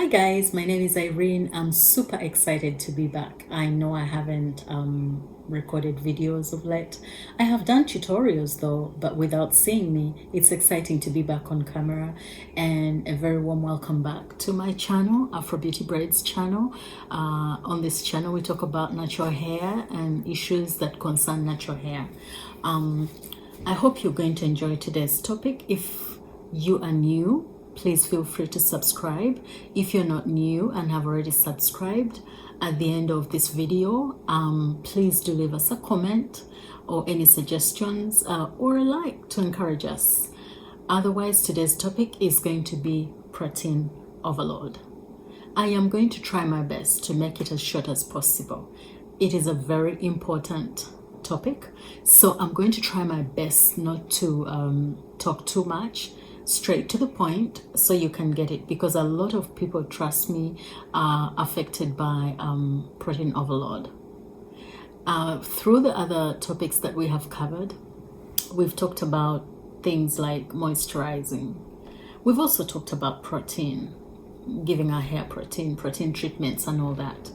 Hi guys, my name is Irene. I'm super excited to be back. I know I haven't recorded videos of late. I have done tutorials though, but without seeing me. It's exciting to be back on camera, and a very warm welcome back to my channel, Afro Beauty Braids channel. On this channel we talk about natural hair and issues that concern natural hair. I hope you're going to enjoy today's topic. If you are new, please feel free to subscribe. If you're not new and have already subscribed, at the end of this video, please do leave us a comment or any suggestions or a like to encourage us. Otherwise, today's topic is going to be protein overload. I am going to try my best to make it as short as possible. It is a very important topic, so I'm going to try my best not to talk too much, straight to the point, so you can get it, because a lot of people, trust me, are affected by protein overload. Through the other topics that we have covered, we've talked about things like moisturizing. We've also talked about protein, giving our hair protein treatments and all that.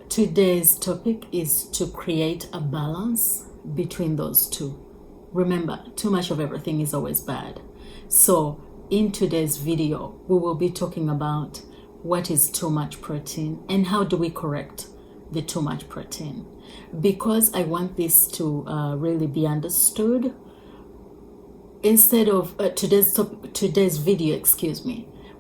Today's topic is to create a balance between those two. Remember, too much of everything is always bad. So in today's video, we will be talking about what is too much protein and how do we correct the too much protein. Because I want this to really be understood, instead of today's video,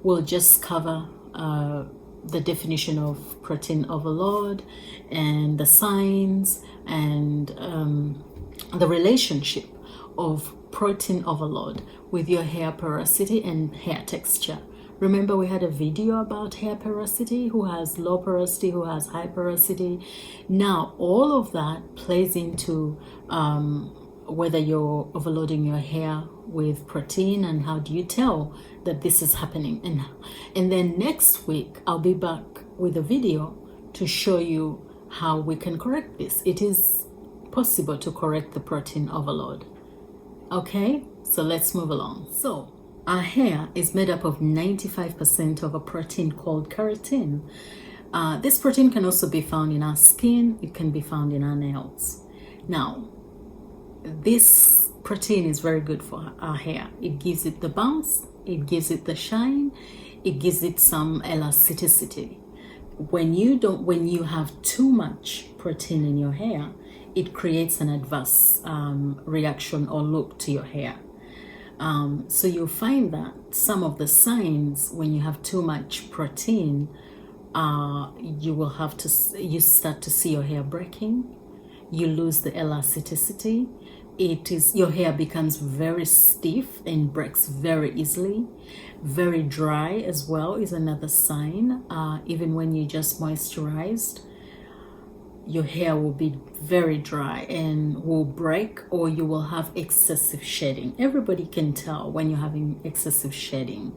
we'll just cover the definition of protein overload and the signs and the relationship of protein overload with your hair porosity and hair texture. Remember, we had a video about hair porosity, who has low porosity, who has high porosity. Now and of that plays into whether you're overloading your hair with protein and how do you tell that this is happening. And then next week I'll be back with a video to show you how we can correct this. It is possible to correct the protein overload. Okay, so let's move along. So our hair is made up of 95% of a protein called keratin. This protein can also be found in our skin. It can be found in our nails. Now, this protein is very good for our hair. It gives it the bounce, it gives it the shine, it gives it some elasticity. When you have too much protein in your hair, it creates an adverse reaction or look to your hair. So you'll find that some of the signs when you have too much protein, you start to see your hair breaking, you lose the elasticity. Your hair becomes very stiff and breaks very easily. Very dry as well is another sign. Even when you just moisturized, your hair will be very dry and will break, or you will have excessive shedding. Everybody can tell when you're having excessive shedding.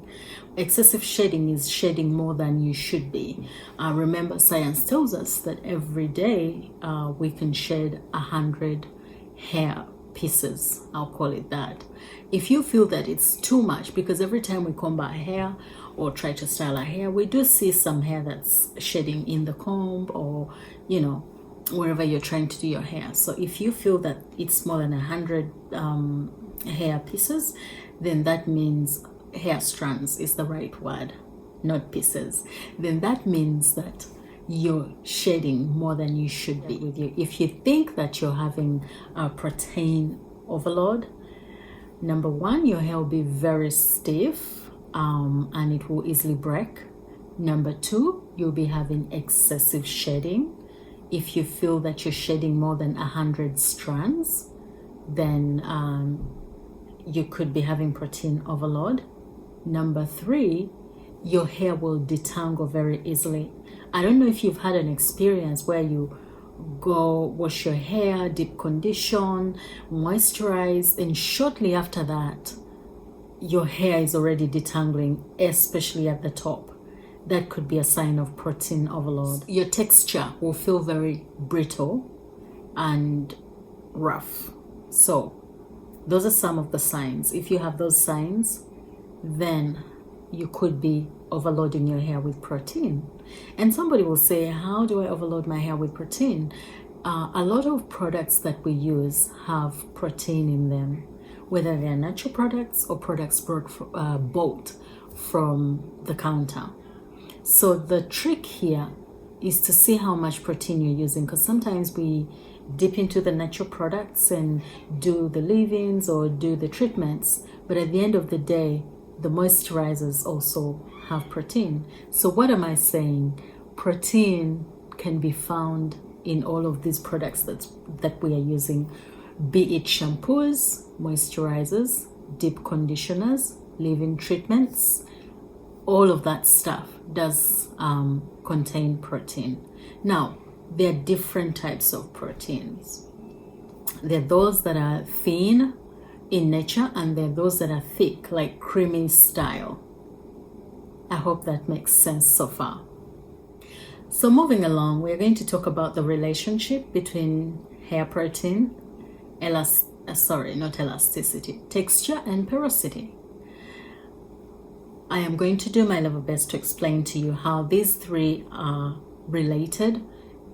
Excessive shedding is shedding more than you should be. Remember, science tells us that every day we can shed 100 hair pieces, I'll call it that. If you feel that it's too much, because every time we comb our hair or try to style our hair, we do see some hair that's shedding in the comb or wherever you're trying to do your hair. So if you feel that it's more than 100 hair pieces, then that means hair strands is the right word, not pieces. Then that means that you're shedding more than you should be with you. If you think that you're having a protein overload, number one, your hair will be very stiff and it will easily break. Number two, you'll be having excessive shedding. If you feel that you're shedding more than 100 strands, then you could be having protein overload. Number three, your hair will detangle very easily. I don't know if you've had an experience where you go wash your hair, deep condition, moisturize, and shortly after that, your hair is already detangling, especially at the top. That could be a sign of protein overload. Your texture will feel very brittle and rough. So those are some of the signs. If you have those signs, then you could be overloading your hair with protein. And somebody will say, how do I overload my hair with protein? A lot of products that we use have protein in them, whether they're natural products or products bought from the counter. So the trick here is to see how much protein you're using, because sometimes we dip into the natural products and do the leave-ins or do the treatments, but at the end of the day, the moisturizers also have protein. So what am I saying? Protein can be found in all of these products that we are using, be it shampoos, moisturizers, deep conditioners, leave-in treatments. All of that stuff does contain protein. Now, there are different types of proteins. There are those that are thin in nature, and there are those that are thick, like creamy style. I hope that makes sense so far. So moving along, we're going to talk about the relationship between hair protein, texture and porosity. I am going to do my level best to explain to you how these three are related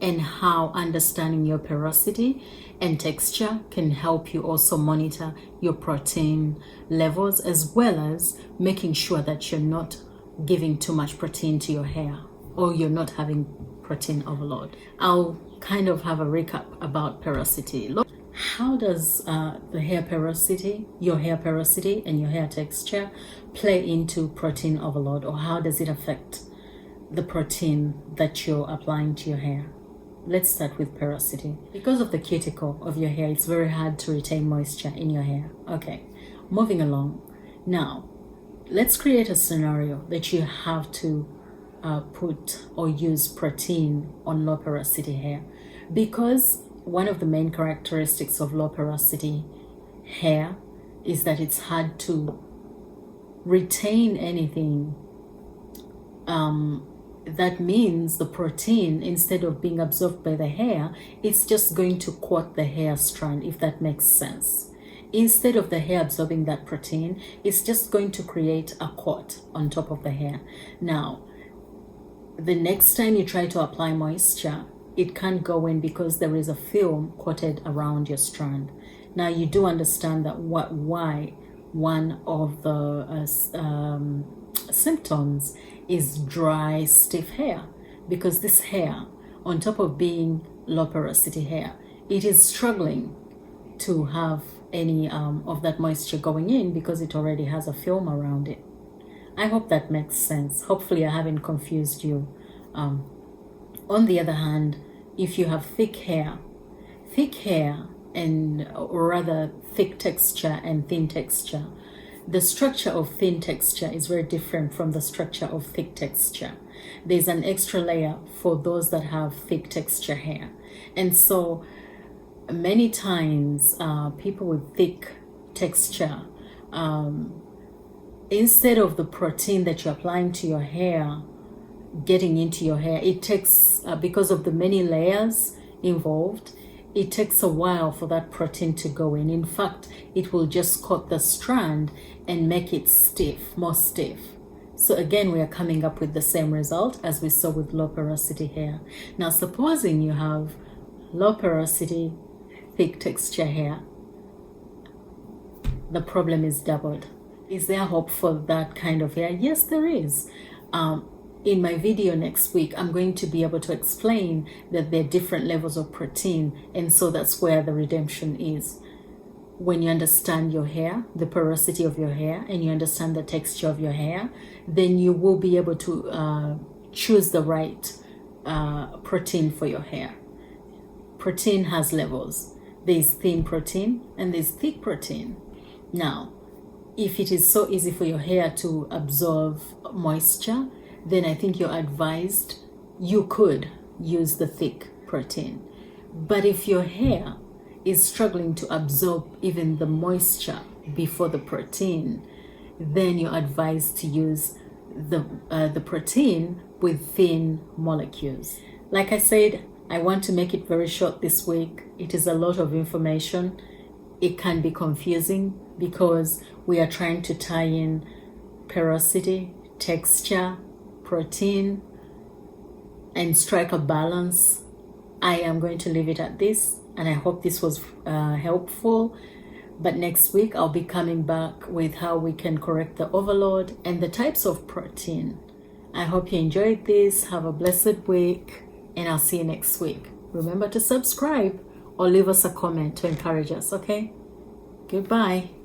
and how understanding your porosity and texture can help you also monitor your protein levels, as well as making sure that you're not giving too much protein to your hair or you're not having protein overload. I'll kind of have a recap about porosity. How does the hair porosity, your hair porosity and your hair texture play into protein overload, or how does it affect the protein that you're applying to your hair? Let's start with porosity. Because of the cuticle of your hair, it's very hard to retain moisture in your hair. Okay, moving along. Now, let's create a scenario that you have to put or use protein on low porosity hair, because one of the main characteristics of low porosity hair is that it's hard to retain anything. That means the protein, instead of being absorbed by the hair, it's just going to coat the hair strand, if that makes sense. Instead of the hair absorbing that protein, it's just going to create a coat on top of the hair. Now, the next time you try to apply moisture, it can't go in because there is a film coated around your strand. Now, you do understand that why one of the symptoms is dry, stiff hair, because this hair, on top of being low porosity hair, it is struggling to have any of that moisture going in because it already has a film around it. I hope that makes sense. Hopefully I haven't confused you. On the other hand, if you have thick hair and, or rather thick texture and thin texture, the structure of thin texture is very different from the structure of thick texture. There's an extra layer for those that have thick texture hair. And so many times people with thick texture, instead of the protein that you're applying to your hair getting into your hair, it takes, because of the many layers involved, it takes a while for that protein to go in. In fact, it will just coat the strand and make it stiff, more stiff. So again, we are coming up with the same result as we saw with low porosity hair. Now, supposing you have low porosity, thick texture hair, the problem is doubled. Is there hope for that kind of hair? Yes, there is. In my video next week, I'm going to be able to explain that there are different levels of protein, and so that's where the redemption is. When you understand your hair, the porosity of your hair, and you understand the texture of your hair, then you will be able to choose the right protein for your hair. Protein has levels. There's thin protein and there's thick protein. Now, if it is so easy for your hair to absorb moisture, then I think you're advised you could use the thick protein. But if your hair is struggling to absorb even the moisture before the protein, then you're advised to use the protein with thin molecules. Like I said, I want to make it very short this week. It is a lot of information. It can be confusing because we are trying to tie in porosity, texture, protein, and strike a balance. I am going to leave it at this, and I hope this was helpful. But next week I'll be coming back with how we can correct the overload and the types of protein. I hope you enjoyed this. Have a blessed week, and I'll see you next week. Remember to subscribe or leave us a comment to encourage us, okay? Goodbye.